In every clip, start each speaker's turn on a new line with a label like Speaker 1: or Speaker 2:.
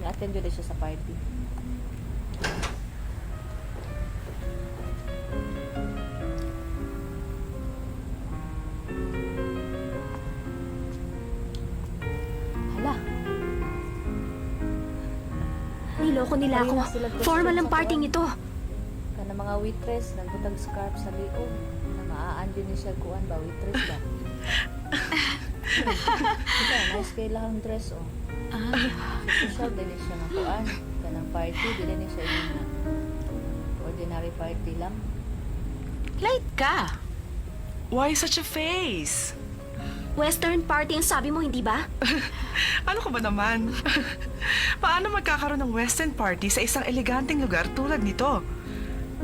Speaker 1: Nag-attend yun siya sa party. Hala.
Speaker 2: Niloko nila ako. Formal ang parting ito.
Speaker 1: Kana mga waitress, nagbutag scarf sa liog. Na maaan din siya kuan ba, waitress ba? Diba, nice kay lahang dress, oh. Social din siya na kuan. Kanang party, din siya yung ordinary party lang.
Speaker 3: Late ka.
Speaker 4: Why such a face?
Speaker 2: Western party ang sabi mo, hindi ba?
Speaker 4: Ano ka ba naman? Paano magkakaroon ng Western party sa isang eleganteng lugar tulad nito?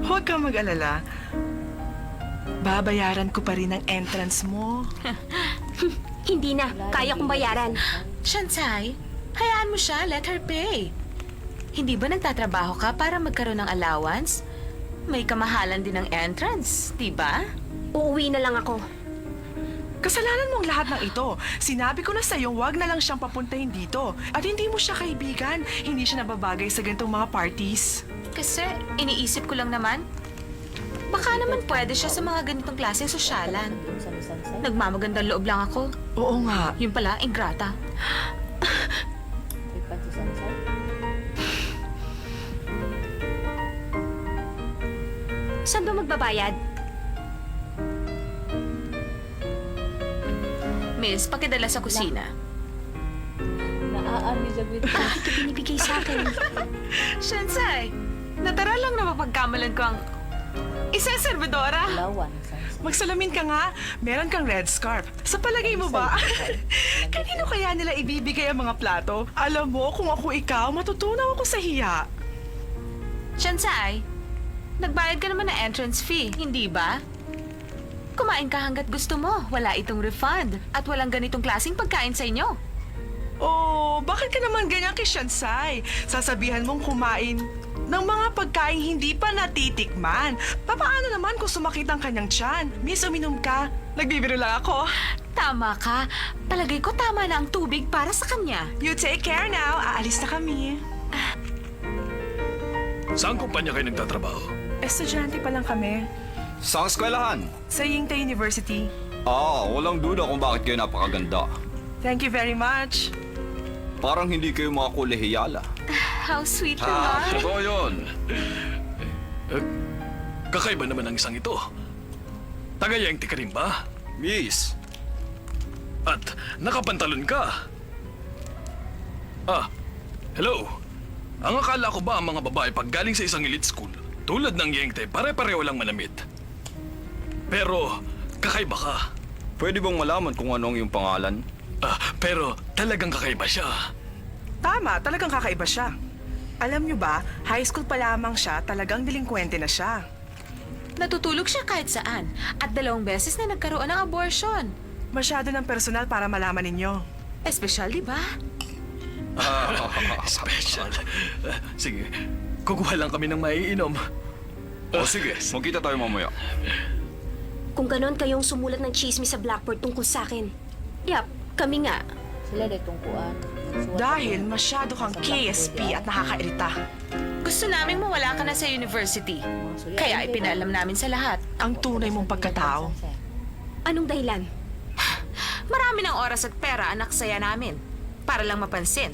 Speaker 4: Huwag kang mag-alala. Babayaran ko pa rin ang entrance mo.
Speaker 2: Hindi na. Kaya kong bayaran.
Speaker 3: Shansai, hayaan mo siya. Let her pay. Hindi ba nagtatrabaho ka para magkaroon ng allowance? May kamahalan din ng entrance, di ba?
Speaker 2: Uuwi na lang ako.
Speaker 4: Kasalanan mo ang lahat ng ito. Sinabi ko na sa'yo, wag na lang siyang papuntahin dito. At hindi mo siya kaibigan. Hindi siya nababagay sa ganitong mga parties.
Speaker 3: Kasi iniisip ko lang naman, baka naman pwede siya sa mga ganitong klaseng sosyalan.
Speaker 1: Yung sa Misansay.
Speaker 3: Nagmamagandang loob lang ako.
Speaker 4: Oo nga.
Speaker 3: Yun pala, ingrata.
Speaker 1: May pan si Sansay.
Speaker 2: Saan ba magbabayad?
Speaker 3: Miss, pakidala sa kusina.
Speaker 1: Naaan ni Jagwit.
Speaker 2: Bakit ito binibigay sa akin?
Speaker 3: Shansai, natara lang na mapagkamalan ko ang isang servidora.
Speaker 1: Lawan, Sansay.
Speaker 4: Magsalamin ka nga. Meron kang red scarf. Sa palagay mo ba? Kanino kaya nila ibibigay ang mga plato? Alam mo, kung ako ikaw, matutunaw ako sa hiya.
Speaker 3: Shansai, nagbayad ka naman ng entrance fee, hindi ba? Kumain ka hanggat gusto mo. Wala itong refund. At walang ganitong klaseng pagkain sa inyo.
Speaker 4: Oh, bakit ka naman ganyan kay Shansai? Sasabihan mong kumain ng mga pagkain hindi pa natitikman. Papaano naman kung sumakit ang kanyang tiyan? Miss, uminom ka. Nagbibiro lang ako.
Speaker 3: Tama ka. Palagay ko tama na ang tubig para sa kanya.
Speaker 4: You take care now. Aalis na kami.
Speaker 5: Saan kumpanya kayo nagtatrabaho?
Speaker 4: Estudyante pa lang kami.
Speaker 6: Saan eskwelahan?
Speaker 4: Sa Yingtai University.
Speaker 6: Walang duda kung bakit kayo napakaganda.
Speaker 4: Thank you very much.
Speaker 6: Parang hindi kayo mga kolehiyala.
Speaker 3: How sweet naman.
Speaker 6: Totoo yun.
Speaker 5: Kakaiba naman ang isang ito. Taga-Yangti ka rin ba?
Speaker 6: Miss,
Speaker 5: At nakapantalon ka. Hello. Ang akala ko ba ang mga babae pag galing sa isang elite school, tulad ng Yangti, pare-pareho lang manamit. Pero, kakaiba ka.
Speaker 6: pwede bang malaman kung ano ang iyong pangalan?
Speaker 5: Pero talagang kakaiba siya.
Speaker 4: Tama, talagang kakaiba siya. Alam niyo ba, high school pa lamang siya, talagang delinkwente na siya.
Speaker 3: Natutulog siya kahit saan. At 2 beses na nagkaroon ng abortion.
Speaker 4: Masyado ng personal para malaman ninyo.
Speaker 3: Espesyal, di ba?
Speaker 5: Special. Sige, kukuha lang kami ng maiinom.
Speaker 6: Sige, magkita tayo mamaya.
Speaker 2: Kung ganon kayong sumulat ng chismis sa Blackboard tungkol sa akin. Yap, kami nga.
Speaker 1: Sila ditong kuan.
Speaker 4: Dahil masyado kang KSP at nakakairita.
Speaker 3: Gusto naming mawala ka na sa university. Kaya ipinaalam namin sa lahat.
Speaker 4: Ang tunay mong pagkatao.
Speaker 2: Anong dahilan?
Speaker 3: Marami ng oras at pera ang naksaya namin. Para lang mapansin.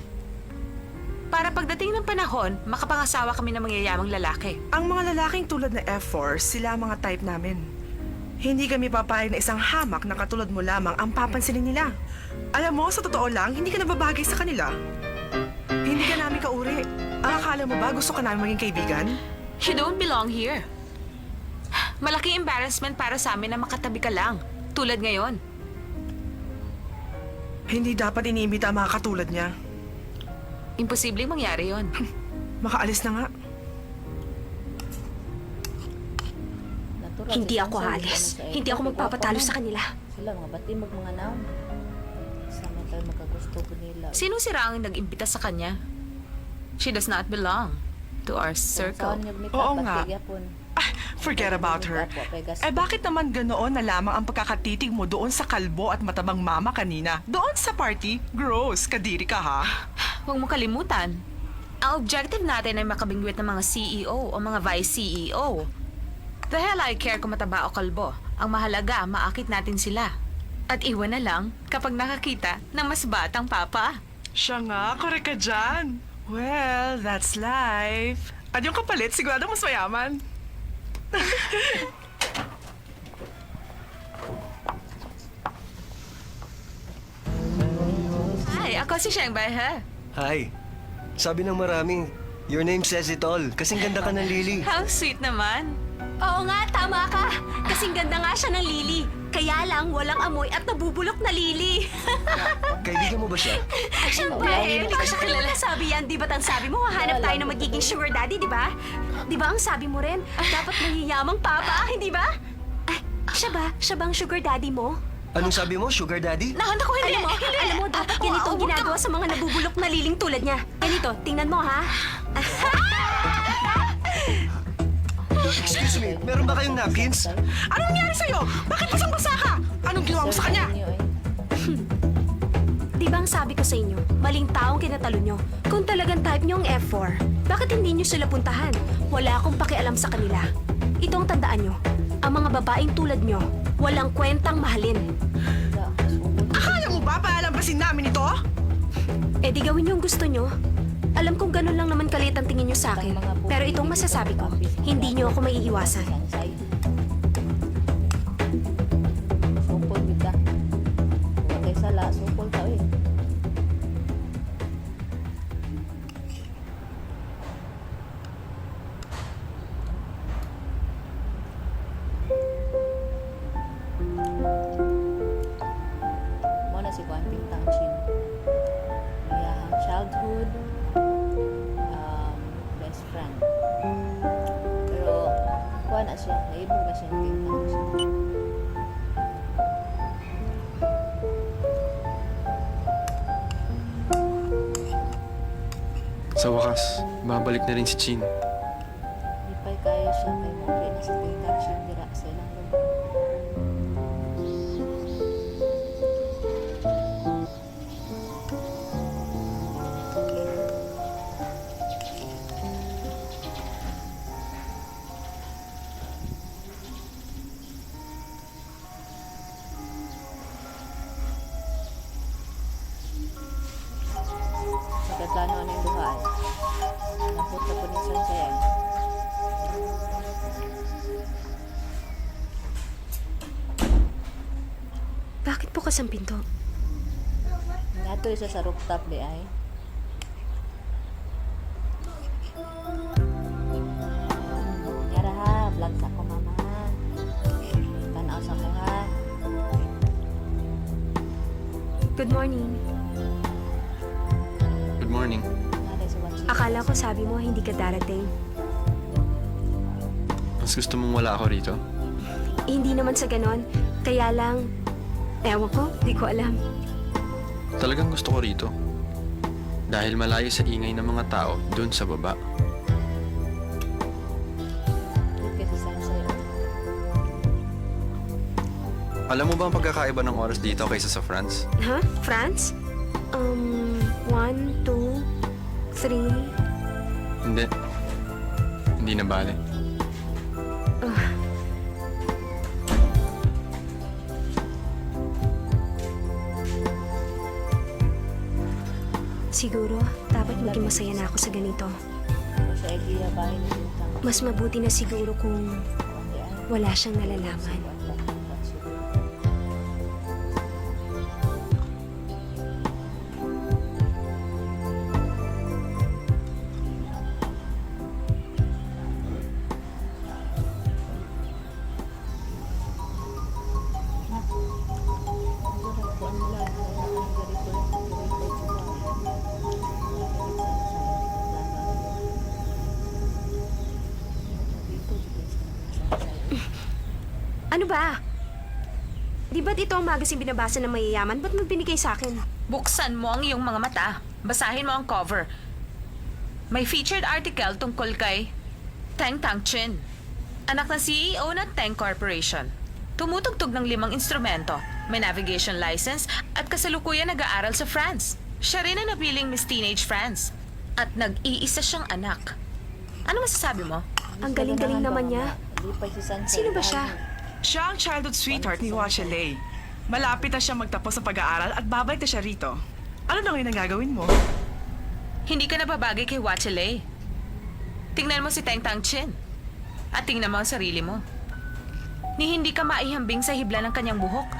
Speaker 3: Para pagdating ng panahon, makapangasawa kami ng mangyayamang lalaki.
Speaker 4: Ang mga lalaking tulad na F4, sila ang mga type namin. Hindi kami papayag na isang hamak na katulad mo lamang ang papansinin nila. Alam mo, sa totoo lang, hindi ka nababagay sa kanila. Hindi ka namin kauri. Ang akala mo ba gusto ka namin maging kaibigan?
Speaker 3: You don't belong here. Malaking embarrassment para sa amin na makatabi ka lang. Tulad ngayon.
Speaker 4: Hindi dapat iniimbita ang mga katulad niya.
Speaker 3: Imposibleng mangyari yon.
Speaker 4: Makaalis na nga.
Speaker 2: Hindi ako aalis. Hindi ako magpapatalo sa kanila.
Speaker 1: Sila mga batimag mga naon. Sama tayo magkagusto ko nila.
Speaker 3: Sino si Rang nag-imbita sa kanya? She does not belong to our circle.
Speaker 4: Oo nga. Forget about her. Bakit naman ganoon na lamang ang pagkakatitig mo doon sa kalbo at matabang mama kanina? Doon sa party? Gross, kadiri ka ha?
Speaker 3: Huwag mo kalimutan. Ang objective natin ay makabingwit ng mga CEO o mga Vice CEO. The hell I care kung mataba o kalbo. Ang mahalaga, maakit natin sila. At iwan na lang kapag nakakita ng mas batang papa.
Speaker 4: Siya nga, korek ka dyan. Well, that's life. At yung kapalit, sigurado mas mayaman.
Speaker 3: Hi, ako si Sheng Bai He.
Speaker 7: Hi. Sabi ng marami, your name says it all. Kasing ganda ka ng Lily.
Speaker 3: How sweet naman.
Speaker 2: Oo nga, tama ka. Kasing ganda nga siya ng Lily. Kaya lang, walang amoy at nabubulok na Lily.
Speaker 7: Kaibigan mo ba siya?
Speaker 2: Siyempre, hindi ko siya kilala. Sabi yan, di ba't ang sabi mo, hahanap tayo ng magiging sugar daddy, di ba? Di ba ang sabi mo rin, dapat mahiyamang papa, hindi ba? Ay, siya ba? Siya ba ang sugar daddy mo?
Speaker 7: Anong sabi mo, sugar daddy?
Speaker 3: Naku, hindi.
Speaker 2: Alam mo, dapat ganito ang ginagawa sa mga nabubulok na liling tulad niya. Ganito, tingnan mo ha.
Speaker 7: Excuse me, meron ba kayong napkins?
Speaker 4: Anong nangyari sa'yo? Bakit basang-basa ka? Anong ginawa mo sa kanya?
Speaker 2: Di ba ang sabi ko sa inyo, maling taong kinatalo nyo. Kung talagang type nyo ang F4, bakit hindi nyo sila puntahan? Wala akong pakialam sa kanila. Ito ang tandaan nyo, ang mga babaeng tulad nyo, walang kwentang mahalin.
Speaker 4: Akala mo ba palalampasin namin ito?
Speaker 2: Eh di gawin nyo ang gusto nyo. Alam kong ganun lang naman kalit ang tingin nyo sa akin. Pero itong masasabi ko, hindi nyo ako maiiwasan.
Speaker 1: Supol kita. Huwag kay sala, supol ka eh. Mo na si Kuan Pintang Chin. Iyahang childhood best friend. Pero kuha na siya, naibog na siya ng Pintang Chin.
Speaker 8: Sa wakas, babalik na rin si Chin.
Speaker 1: Lipay kayo siya kay Mokri na sa Pintang Chin dira sa ilang lugar. Pagkatlano ano yung duhaan. Napot na po ni Sansayan.
Speaker 2: Bakit bukas ang pinto?
Speaker 1: Nga to isa sa rooftop di ay. Yara ha, vlog sa ko mama. Tanaw sa ko ha.
Speaker 2: Good morning.
Speaker 8: Good morning.
Speaker 1: Naday sa watching.
Speaker 2: Akala ko sabi mo hindi ka darating.
Speaker 8: Mas gusto mong wala ako rito?
Speaker 2: Eh, hindi naman sa ganon. Kaya lang, ewan ko, di ko alam.
Speaker 8: Talagang gusto ko rito. Dahil malayo sa ingay ng mga tao doon sa baba.
Speaker 1: Good kasi Sansayan.
Speaker 8: Alam mo ba ang pagkakaiba ng oras dito kaysa sa France?
Speaker 2: Ha? France? 1, 2, 3...
Speaker 8: Hindi. Hindi na bale.
Speaker 2: Siguro, dapat maging masaya na ako sa ganito.
Speaker 1: Sa Egia bahay ni Pintang.
Speaker 2: Mas mabuti na siguro kung
Speaker 1: Di ay.
Speaker 2: wala siyang nalalaman. Ano ba? Di ba't ito ang magazine binabasa ng mayayaman? Ba't mo binigay sa akin?
Speaker 3: Buksan mo ang iyong mga mata. Basahin mo ang cover. May featured article tungkol kay Teng Tang Chin, anak ng CEO ng Teng Corporation. Tumutugtog ng 5 instrumento, may navigation license at kasalukuyan nag-aaral sa France. Siya rin ang napiling Miss Teenage France. At nag-iisa siyang anak. Ano masasabi mo?
Speaker 2: Ang galing-galing naman niya. Sino ba siya?
Speaker 4: Siya ang childhood sweetheart ni Wachelay. Malapit na siya magtapos sa pag-aaral at babalik na siya rito. Ano na ngayon ang gagawin mo?
Speaker 3: Hindi ka nababagay kay Wachelay. Tingnan mo si Teng Tang Chin. At tingnan mo ang sarili mo. Ni hindi ka maihambing sa hibla ng kanyang buhok.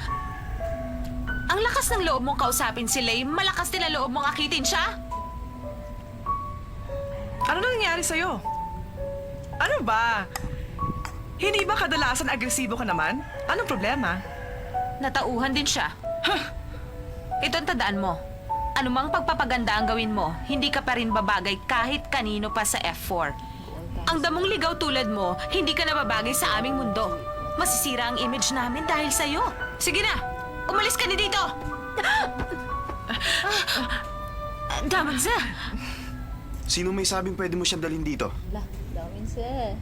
Speaker 3: Ang lakas ng loob mong kausapin si Lay, malakas din ang loob mong akitin siya.
Speaker 4: Ano nangyayari sa'yo? Ano ba? Hindi ba kadalasan agresibo ka naman? Anong problema?
Speaker 3: Natauhan din siya. Ito ang tandaan mo. Anumang pagpapaganda ang gawin mo, hindi ka pa rin babagay kahit kanino pa sa F4. Ang damong ligaw tulad mo, hindi ka nababagay sa aming mundo. Masisira ang image namin dahil sa'yo. Sige na, umalis ka na dito! Damagsa!
Speaker 9: Sino may sabing pwede mo siyang dalhin dito?
Speaker 1: Lah, dawin siya.